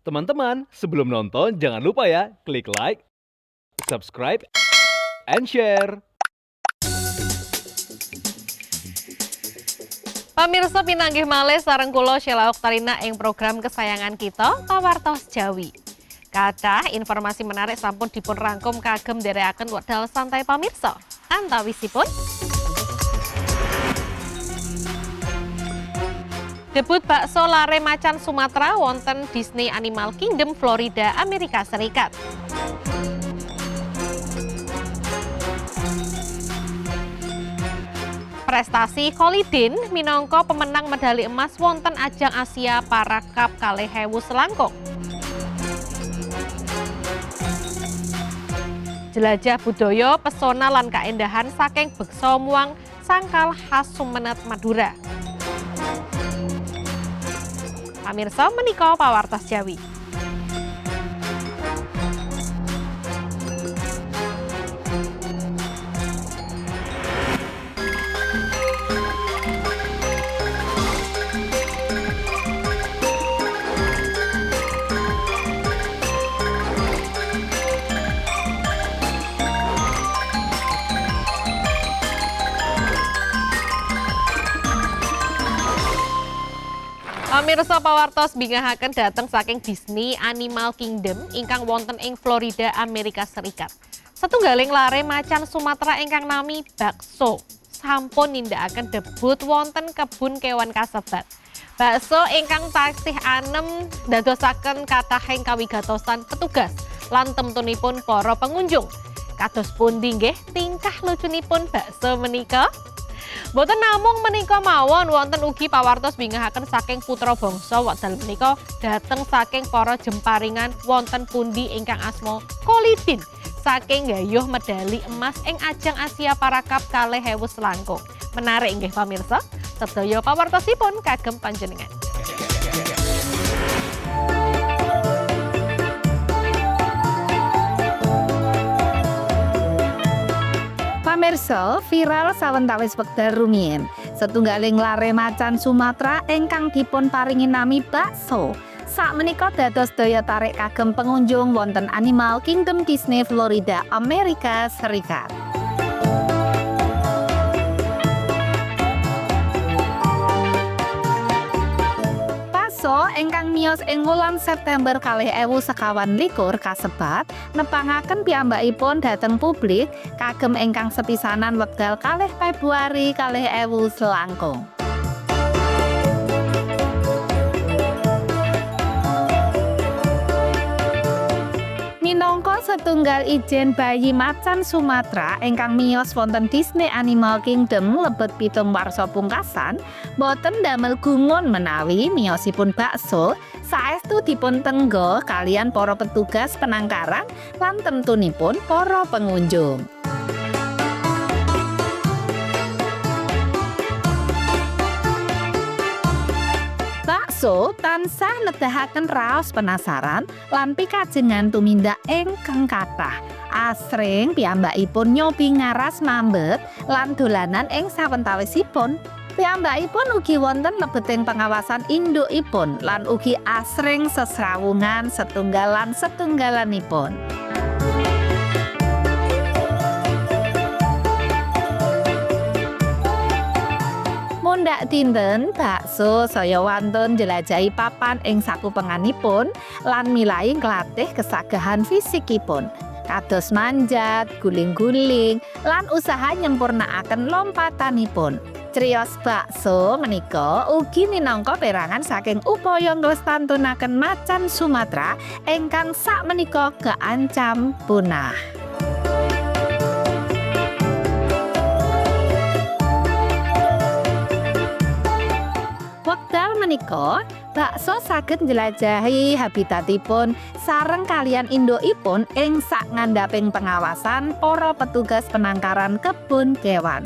Teman-teman, sebelum nonton jangan lupa ya klik like, subscribe, and share. Pamirsa pinanggih malih sareng kula Sheila Oktarina ing program kesayangan kita Pawartos Jawi. Kathah informasi menarik sampun dipun rangkum kagem nderekaken wekdal santai pamirsa. Antawisipun debut bakso lare macan Sumatera wonten Disney Animal Kingdom Florida, Amerika Serikat. Prestasi Kholidin minangka pemenang medali emas wonten ajang Asia Para Cup 2000 selangkung. Jelajah budaya, pesona lan kaendahan saking beksa muang sangkal khas Sumenep, Madura. Pamirsa menika Pawartos Jawi. Pamirsa Pawartos bingahaken dateng saking Disney Animal Kingdom ingkang wonten ing Florida, Amerika Serikat. Setunggaling lare macan Sumatera ingkang nami bakso sampun nindakaken debut wonten kebun kewan kasebat. Bakso ingkang taksih anem dadosaken kathahing kawigatosan petugas lan temtunipun para pengunjung. Kados pundi nggih tingkah lucunipun bakso menika? Boten namung menika mawon wonten ugi pawartos bingahaken saking putra bangsa wekdal menika dateng saking para jemparingan wonten pundi ingkang asma Kholidin saking gayuh medali emas ing ajang Asia Para Cup 2000 selangkung. Menarik nggih pamirsa, sedaya pawartosipun kagem panjenengan. Pamirsa, viral sawentawis wekdal rumiyin. Setunggaling lare macan Sumatera ingkang dipun paringi nami bakso. Sakmenika dados daya tarik kagem pengunjung wonten Animal Kingdom Disney Florida, Amerika Serikat. Bakso ingkang miyos ing wulan September 2021 kasebat nepangaken piyambakipun dhateng publik kagem ingkang sepisanan wekdal 2 Februari 2000 selangkung. Minangka setunggal ijen bayi macan Sumatera ingkang miyos wonten Disney Animal Kingdom lebet 7 warsa pungkasan, boten damel gumun menawi miyosipun bakso saestu dipun tenggo kalian para petugas penangkaran lan temtunipun para pengunjung. Bakso tansah nedahaken raos penasaran lan pikajengan tumindak ingkang kathah. Asring piyambakipun nyobi ngaras mambet lan dolanan ing sawentawisipun. Piyambakipun ugi wonten lebeting pengawasan indukipun lan ugi asring sesrawungan setunggalanipun. Mundak dinten bakso saya wantun njelajahi papan ing sakupenganipun lan milai nglatih kesagahan fisikipun. Kados manjat, guling-guling, lan usaha nyempurnaaken lompatanipun. Criyos bakso menika ugi minangka perangan saking upaya nglestantunaken macan Sumatera ingkang sakmenika keancam punah. Wekdal menika bakso saged njelajahi habitatipun sareng kalian indukipun ing sak ngandhaping pengawasan para petugas penangkaran kebun kewan.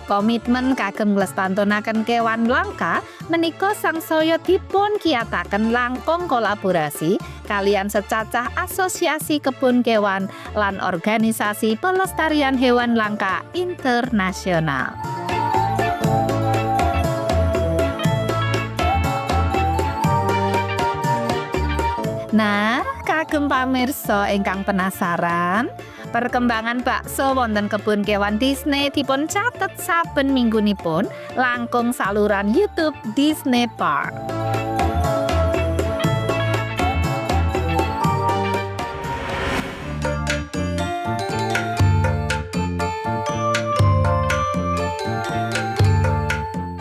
Komitmen kagem nglestantunaken kewan langka menika sangsaya dipun kiyataken langkung kolaborasi kalian secacah asosiasi kebun kewan lan organisasi pelestarian hewan langka internasional. Nah, kagem pamirsa ingkang penasaran, perkembangan bakso wonten kebun kewan Disney dipun catet saben minggunipun langkung saluran YouTube Disney Park.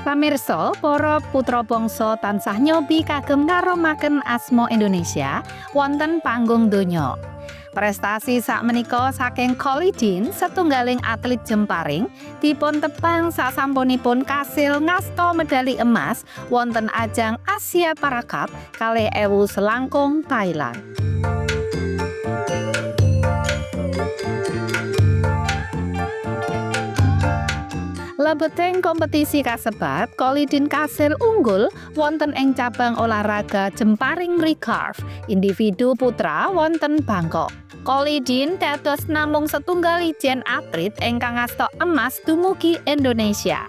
Pamirsa, para putra bangsa tansah nyobi kagem ngaromaken asma Indonesia wonten panggung donya. Prestasi sakmenika saking Collie Dean, setunggaling atlet jemparing, dipun tepang sasampunipun kasil ngasta medali emas wonten ajang Asia Para Cup 2019 Thailand. Lebeting kompetisi kasebat, Collie Dean kasil unggul wonten ing cabang olahraga jemparing recurve individu putra wonten Bangkok. Collie Dean dados namung setunggal ijen atlet ingkang ngasta emas dumugi Indonesia.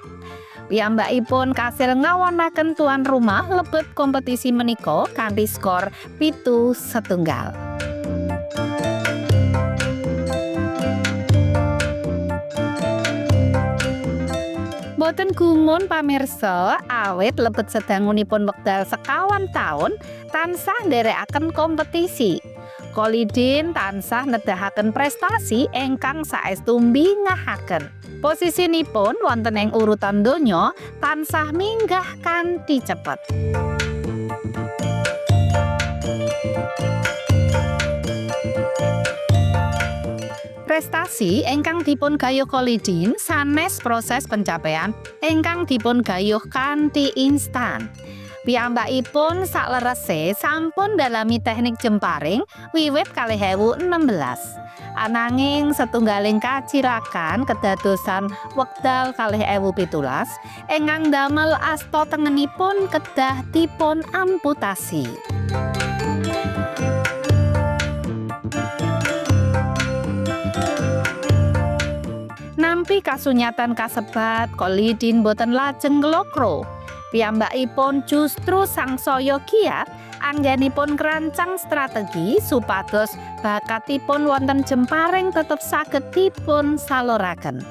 Piyambakipun kasil ngawonaken tuan rumah lebet kompetisi menika kanthi skor 7-1. Boten gumun pamirsa, awit lebet sedangunipun wekdal sekawan taun tansah nderekaken kompetisi. Collie Dean tansah nedahaken prestasi ingkang saestu mbingahaken. Posisinipun wonten ing urutan donya tansah minggah kanthi cepet. Prestasi ingkang dipun gayuh Collie Dean sanes proses pencapaian ingkang dipun gayuh kanthi instan. Piyambakipun saklerese sampun dalami teknik jemparing wiwit 2016. Ananging setunggaling kacilakan kedadosan wekdal 2017 ingkang damel asta tengenipun kedah dipun amputasi. Nampi kasunyatan kasebat, Collie Dean boten lajeng nglokro. Piyambakipun justru sangsaya giat anggenipun krancang strategi supados bakatipun wonten jemparing tetep saged dipun saluraken.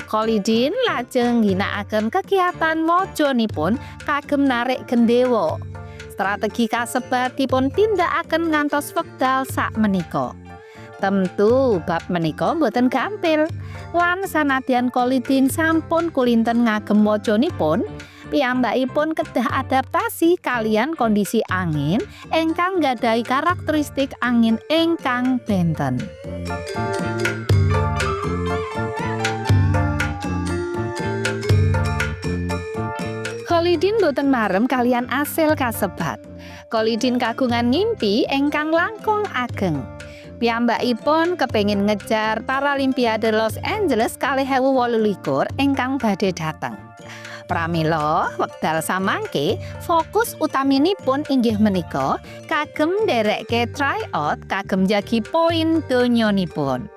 Collie Dean lajeng ngginakaken kegiatan wajanipun kagem narik gendhewa. Strategi kasebat dipun tindakaken ngantos wekdal sakmenika. Tentu bab menika boten gampil. Lan sanadyan Collie Dean sampun kulinten ngagem wajanipun, piyambakipun kedah adaptasi kalian kondisi angin ingkang nggadhahi karakteristik angin ingkang benten. Collie Dean boten marem kalian asil kasebat. Collie Dean kagungan ngimpi ingkang langkung ageng. Piyambakipun kepengin ngejar Paralimpiade Los Angeles 2028 ingkang badhe dateng. Pramila wekdal samangke fokus utaminipun inggih menika kagem nderekke tryout kagem njagi poin donyanipun.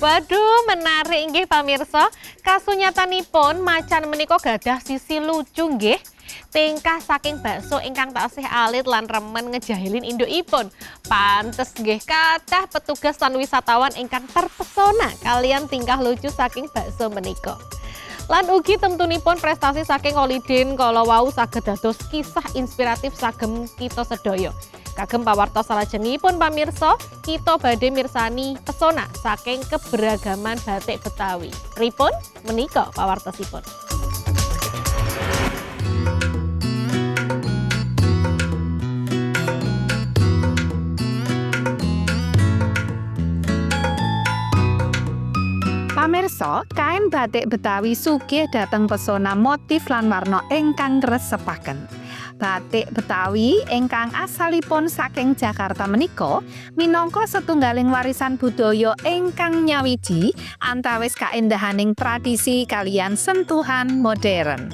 Waduh, menarik nggih pamirsa. Kasunyatanipun macan menika gadah sisi lucu nggih. Tingkah saking bakso ingkang taksih alit lan remen ngejahilin indukipun. Pantes nggih kathah petugas lan wisatawan ingkang terpesona kalian tingkah lucu saking bakso menika. Lan ugi temtunipun prestasi saking Collie Dean kala wau saged dados kisah inspiratif sagem kita sedaya. Kagem pawartos salajengipun pamirsa, kita badhe mirsani pesona saking keberagaman batik Betawi. Pripun menika pawartosipun? Pamirsa, kain batik Betawi sugih dhateng pesona motif lan warna ingkang ngresepaken. Batik Betawi ingkang asalipun saking Jakarta menika minangka setunggaling warisan budaya ingkang nyawiji antawis kaendahaning tradisi kaliyan sentuhan modern.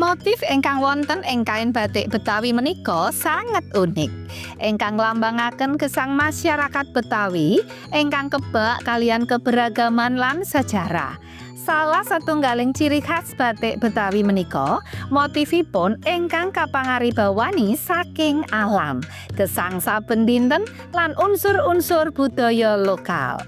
Motif ingkang wonten ing kain batik Betawi menika sangat unik. Ingkang nglambangaken gesang masyarakat Betawi ingkang kebak kalian keberagaman lan sejarah. Salah satunggaling ciri khas batik Betawi menika motifipun ingkang kapangaribawani saking alam, gesang saben dinten lan unsur-unsur budaya lokal.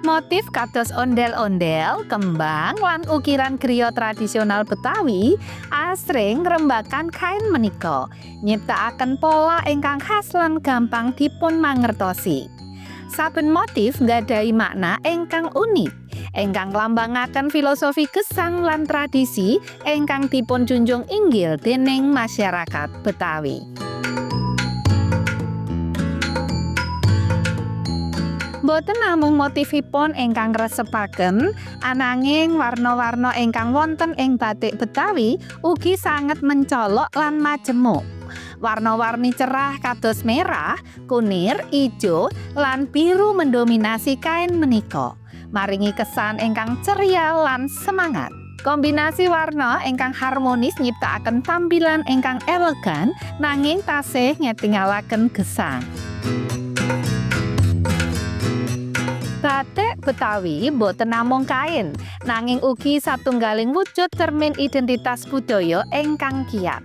Motif kados ondel-ondel, kembang, lan ukiran griya tradisional Betawi asring ngrembakan kain menika, nyiptakaken pola ingkang khas lan gampang dipun mangertosi. Saben motif nggadhahi makna ingkang unik, ingkang nglambangaken filosofi gesang lan tradisi ingkang dipun junjung inggil dening masyarakat Betawi. Boten namung motifipun ingkang ngresepaken, ananging warna-warna ingkang wonten ing batik Betawi ugi sanget mencolok lan majemuk. Warna-warni cerah kados merah, kunir, ijo, lan biru mendominasi kain menika, maringi kesan ingkang ceria lan semangat. Kombinasi warna ingkang harmonis nyiptakaken tampilan ingkang elegan nanging tasih ngetingalaken gesang. Batik Betawi boten namung kain, nanging ugi satunggaling wujud cermin identitas budaya ingkang kiyat.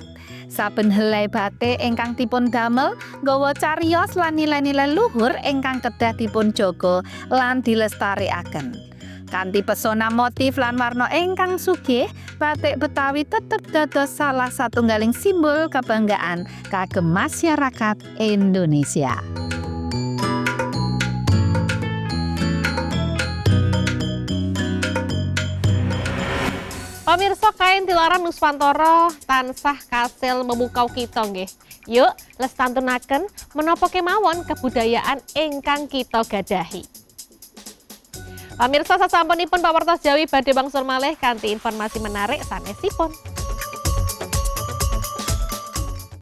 Saben helai batik ingkang dipun damel nggawa cariyos lan nilai-nilai luhur ingkang kedah dipun jaga lan dilestarikaken. Kanthi pesona motif lan warna ingkang sugih, batik Betawi tetep dados salah satunggaling simbol kebanggaan kagem masyarakat Indonesia. Pamirsa, kain tilaran Nuswantara tansah kasil memukau kita nggih. Yuk lestantunaken menapa kemawon kebudayaan ingkang kita gadahi. Pamirsa, sasampunipun pawartos Jawi badhe wangsul malih kanthi informasi menarik sanesipun.